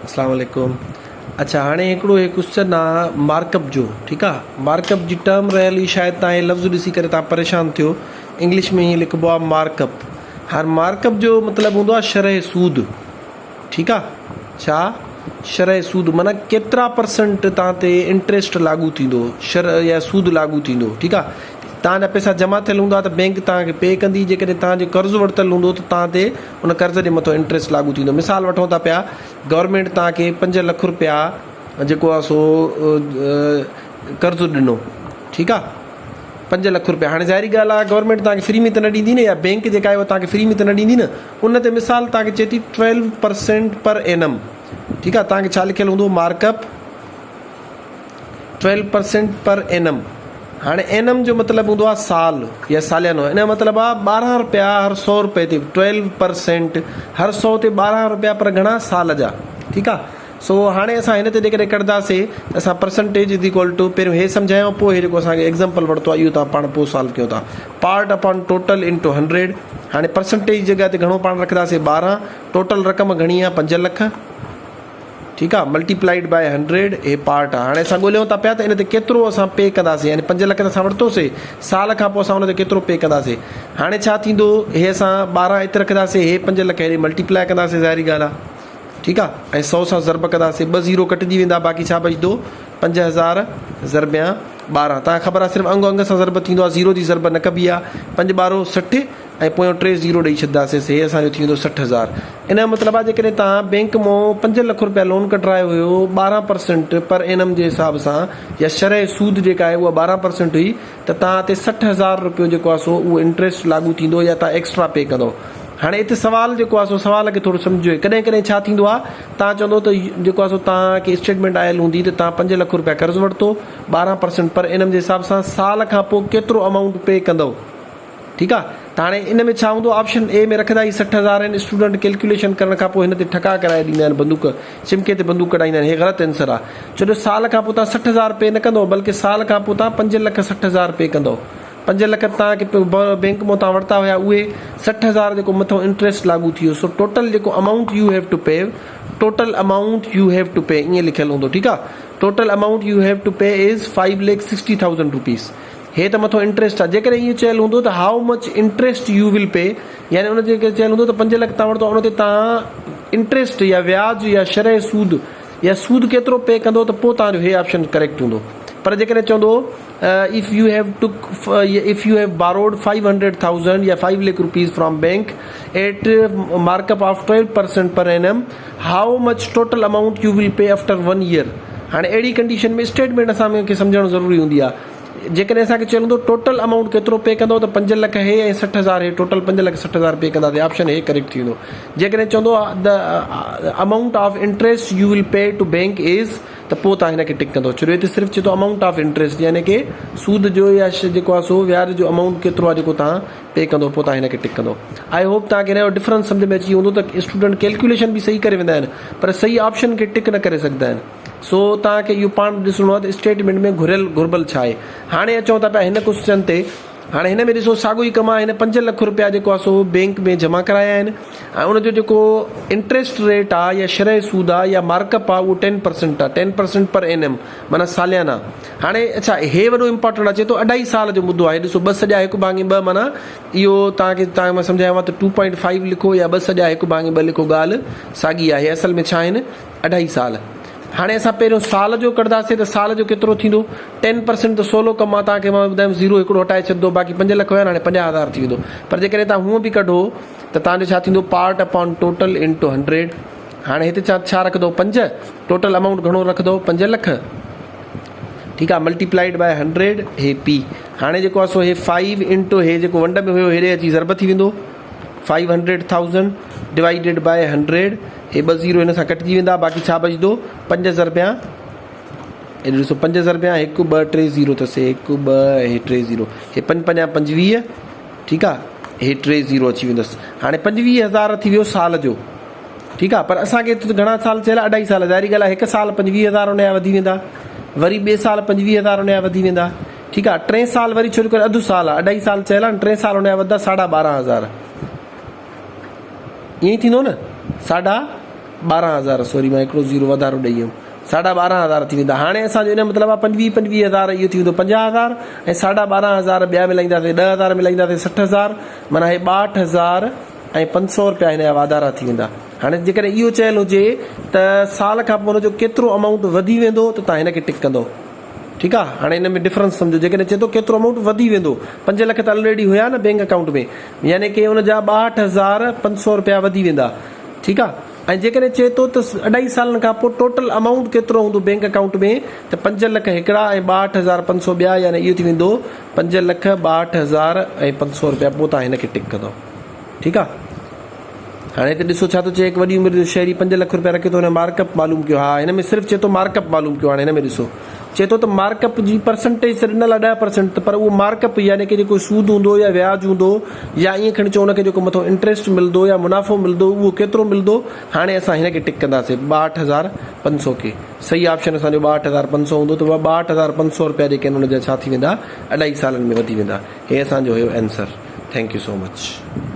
अस्सलाम वालेकुम। अच्छा हाणे हिकिड़ो हे क्वेश्चन आहे मार्कअप जो, ठीकु आहे। मार्कअप जी टर्म रहियल शायदि तव्हां हे लफ़्ज़ ॾिसी करे तव्हां परेशान थियो। इंग्लिश में हीअं लिखिबो आहे मार्कअप। हाणे मार्कअप जो मतिलबु हूंदो आहे शरह सूद, ठीकु आहे। छा शरह सूद माना केतिरा परसेंट तव्हां ते इंट्रस्ट लागू थींदो, शरह या सूद लागू थींदो, ठीकु आहे। तव्हांजा पैसा जमा थियल हूंदा त बैंक तव्हांखे पे कंदी, जेकॾहिं तव्हांजो कर्ज़ु वरितल हूंदो त तव्हां ते उन कर्ज़ जे मथां इंट्रस्ट लागू थींदो। मिसाल वठूं था पिया, गवर्नमेंट तव्हांखे 5 लख रुपया जेको आहे सो कर्ज़ु ॾिनो, ठीकु आहे। 5 लख रुपया। हाणे ज़ाहिरी ॻाल्हि आहे गवर्नमेंट तव्हांखे फ्री में त न ॾींदी न, या बैंक जेका आहे उहा तव्हांखे फ्री में त न ॾींदी न। उन ते मिसाल तव्हांखे चए थी 12% पर एनम, ठीकु आहे। तव्हांखे छा लिखियलु हूंदो, मार्कअप 12% पर एनम। हाणे एनम जो मतिलबु हूंदो आहे साल या सालियानो। इन जो मतिलबु आहे 12 रुपया हर 100 रुपए ते, 12% हर 100 ते 12 रुपया पर घणा, साल जा, ठीकु आहे। सो हाणे असां हिन ते जेकॾहिं कढंदासीं त असां परसेंटेज इज इक्वल टू, पहिरियों हे सम्झायो, पोइ हे जेको असांखे एग्ज़ाम्पल वरितो आहे इहो तव्हां पाण पोइ सॉल्व कयो था। Part upon total into 100। हाणे परसेंटेज जॻह ते घणो पाण रखंदासीं, 12। टोटल रक़म घणी आहे, 5 लख, ठीकु आहे। मल्टीप्लाइड बाय 100 हे पार्ट आहे। हाणे असां ॻोल्हियूं था पिया त इन ते केतिरो असां पे कंदासीं, यानी 5 लख त असां वरितोसीं, साल खां पोइ असां उन ते केतिरो पे कंदासीं। हाणे छा थींदो, हे असां 12 हिते रखंदासीं, हे 5 लख हेॾे मल्टीप्लाए कंदासीं, ज़ाहिरी ॻाल्हि आहे, ठीकु आहे। ऐं 100 सां ज़रब कंदासीं, 2 ज़ीरो कटिजी वेंदा, बाक़ी छा बचंदो, 5000 ज़रबिया 12। तव्हांखे ख़बर आहे सिर्फ़ु अंग अंग सां ज़रब थींदो आहे, ज़ीरो जी ज़रब न कबी आहे। 5 ॿारो 60 ऐं पोयों 3 ज़ीरो ॾेई छॾींदासीं, हे असांजो थी वेंदो 60,000। इन जो मतिलबु आहे जेकॾहिं तव्हां बैंक मां 5 लख रुपया लोन कढायो हुयो 12% पर एनम जे हिसाब सां, या शरह सूद जेका आहे उहा 12% हुई, त तव्हां ते 60,000 रुपयो जेको आहे सो उहो इंट्रस्ट लागू थींदो, या तव्हां एक्स्ट्रा पे कंदो। हाणे हिते सवाल जेको आहे सो सवाल खे थोरो सम्झो। कॾहिं कॾहिं छा थींदो आहे, तव्हां चवंदो त जेको आहे सो तव्हांखे स्टेटमेंट आयल हूंदी त तव्हां 5 लख रुपया कर्ज़ु वरितो, 12% पर एनम जे हिसाब सां, साल खां पोइ केतिरो अमाउंट पे कंदव, ठीकु आहे। त हाणे इन में छा हूंदो, ऑप्शन ए में रखंदा ई 60,000 आहिनि। स्टूडेंट कैलकुलेशन करण खां पोइ हिन ते ठका कराए ॾींदा आहिनि, बंदूक चिमके ते बंदूक कढाईंदा आहिनि। हे ग़लति आंसर आहे, छो जो साल खां पोइ तव्हां 60,000 पे न कंदो, बल्कि साल खां पोइ तव्हां 5,60,000 पे कंदो। 5 लख तव्हांखे बैंक मां तव्हां वरिता हुया, उहे 60,000 जेको मथां इंट्रस्ट लागू थी वियो। सो टोटल जेको amount you have to pay, total amount you have to pay ईअं लिखियलु हूंदो, ठीकु आहे। Total amount you have to pay is 5,60,000 rupees. हे त मथां इंट्रस्ट आहे। जेकॾहिं इहो चयलु हूंदो त how much interest you will pay, यानी उन जेके चयलु हूंदो त 5 लख तव्हां वरितो, उन ते तव्हां इंट्रस्ट या व्याज या शरह सूद या सूद केतिरो पे कंदो, त पोइ तव्हांजो हे ऑप्शन करेक्ट हूंदो। पर जेकॾहिं चवंदो if you have borrowed 500,000 या 5 lakh rupees from bank at markup of 12% per annum, how much total amount you will pay after 1 year। हाणे अहिड़ी कंडीशन में स्टेटमेंट असांखे सम्झणु ज़रूरी हूंदी आहे। जेकॾहिं असांखे चयलु हूंदो टोटल अमाउंट केतिरो पे कंदो, त 5 लख हे ऐं 60,000 हे, टोटल 5,60,000 पे कंदासीं, ऑप्शन हे करेक्ट थी वेंदो। जेकॾहिं चवंदो the amount of interest you will pay to bank is, त पोइ तव्हां हिनखे टिक कंदो, छो जो हिते सिर्फ़ु चए थो अमाउंट ऑफ इंट्रस्ट, यानी कि सूद जो या जेको आहे सो व्याज जो अमाउंट केतिरो आहे जेको तव्हां पे कंदो, पोइ तव्हां हिनखे टिक कंदो। आई होप तव्हांखे हिन जो डिफरेंस सम्झ में अची हूंदो त स्टूडेंट कैलकुलेशन बि सही करे वेंदा आहिनि, पर सही ऑप्शन खे टिक न करे सघंदा आहिनि। सो तव्हांखे इहो पाण ॾिसणो आहे त स्टेटमेंट में घुरियल छा आहे। हाणे अचूं था पिया हिन क्वेश्चन ते। हाणे हिन में ॾिसो साॻियो ई कमु आहे। हिन 5 लख रुपया जेको आहे सो बैंक में जमा कराया आहिनि, ऐं उनजो जेको इंट्रस्ट रेट आहे या शरह सूद आहे या मार्कअप आहे उहो 10% आहे, 10% पर एनम माना सालियाना। हाणे अच्छा हे वॾो इंपॉर्टेंट आहे, चए थो 2.5 साल जो मुद्दो आहे। ॾिसो 2 सॼा 1/2 माना इहो तव्हांखे मां सम्झायो आहे त 2.5 लिखो या 2 सॼा 1/2 लिखो, ॻाल्हि साॻी आहे। असल में छा आहिनि, 2.5 साल। हाणे असां पहिरियों साल जो कढंदासीं त साल जो केतिरो थींदो, 10% त सवलो कमु आहे, तव्हांखे मां ॿुधायां ज़ीरो हिकिड़ो हटाए छॾंदो, बाक़ी 5 लख हुया, हाणे 50,000 थी वेंदो। पर जेकॾहिं तव्हां हूअं बि कढो त तव्हांजो छा थींदो, पार्ट अपॉन टोटल इंटू 100। हाणे हिते छा रखंदो, 5, टोटल अमाउंट घणो रखंदो, 5 लख, ठीकु आहे। मल्टीप्लाइड बाय 100 हे पी। हाणे जेको आहे सो हे 5 इंटू हे जेको वंड में हुयो हेॾे अची ज़रब थी वेंदो, 500,000 डिवाइडेड बाय 100, हे 2 ज़ीरो हिन सां कटिजी वेंदा, बाक़ी छा बचंदो, 5 ज़रबिया, हे ॾिसो 5 ज़रबिया 1 2 3 ज़ीरो अथसि, 1 2 हे 3 ज़ीरो, हे 5 5 25, ठीकु आहे, हे 3 ज़ीरो अची वेंदसि। हाणे 25,000 थी वियो साल जो, ठीकु आहे। पर असांखे घणा साल चयल, 2.5 साल। ज़ाहिरी ॻाल्हि आहे, 1 साल 25,000 उन जा वधी वेंदा, वरी ॿिए साल 25,000 उन जा वधी वेंदा, ठीकु आहे। 3 साल वरी छो करे अधु साल आहे, 2.5 साल चयल आहे, 3 साल उन जा वधंदा 12,500, ईअं ई थींदो न, 12,000 सॉरी मां हिकिड़ो ज़ीरो वधारो ॾेई वियुमि 12,500 थी वेंदा। हाणे असांजो इन जो मतिलबु आहे 25,000 इहो थी वेंदो 50,000 ऐं 12,500 ॿिया मिलाईंदासीं 10,000 मिलाईंदासीं 60,000 माना हे 62,500 रुपया हिन जा वाधारा थी वेंदा। हाणे जेकॾहिं इहो चयलु हुजे त साल खां पोइ हुनजो केतिरो अमाउंट वधी वेंदो त तव्हां हिनखे टिक कंदो। ठीकु आहे, हाणे हिन में डिफरेंस सम्झो। जेकॾहिं चए थो केतिरो अमाउंट वधी वेंदो, 5 लख त ऑलरेडी हुया न बैंक अकाउंट में, यानी कि हुनजा 62,500 रुपया वधी वेंदा। ठीकु आहे, ऐं जेकॾहिं चए थो त 2.5 सालनि खां पोइ टोटल अमाउंट केतिरो हूंदो बैंक अकाउंट में त 5 लख हिकिड़ा ऐं 62,500 ॿिया, यानी इहो थी वेंदो 5,62,500 रुपया। पोइ तव्हां हिनखे टिक कंदो। ठीकु आहे, हाणे हिते ॾिसो छा थो चए, हिकु वॾी उमिरि जो शहरी 5 लख रुपया रखे थो, हिन मार्कअप मालूम कयो। हा, हिन में सिर्फ़ु चए थो मार्कअप मालूम कयो। हाणे हिन में ॾिसो चए थो त मार्कअप जी परसेंटेज ॾिनल आहे 10%, पर उहो मार्कअप यानी कि जेको सूद हूंदो या व्याज हूंदो या ईअं खणी चओ हुनखे जेको मथां इंट्रस्ट मिलंदो या मुनाफ़ो मिलंदो उहो केतिरो मिलंदो। हाणे असां हिनखे टिक कंदासीं 62,500 खे। सही ऑप्शन असांजो 62,500 हूंदो त 62,500 रुपया जेके आहिनि हुनजा छा थी वेंदा, 2.5 सालनि में वधी वेंदा। हे असांजो हुयो answer. Thank you so much.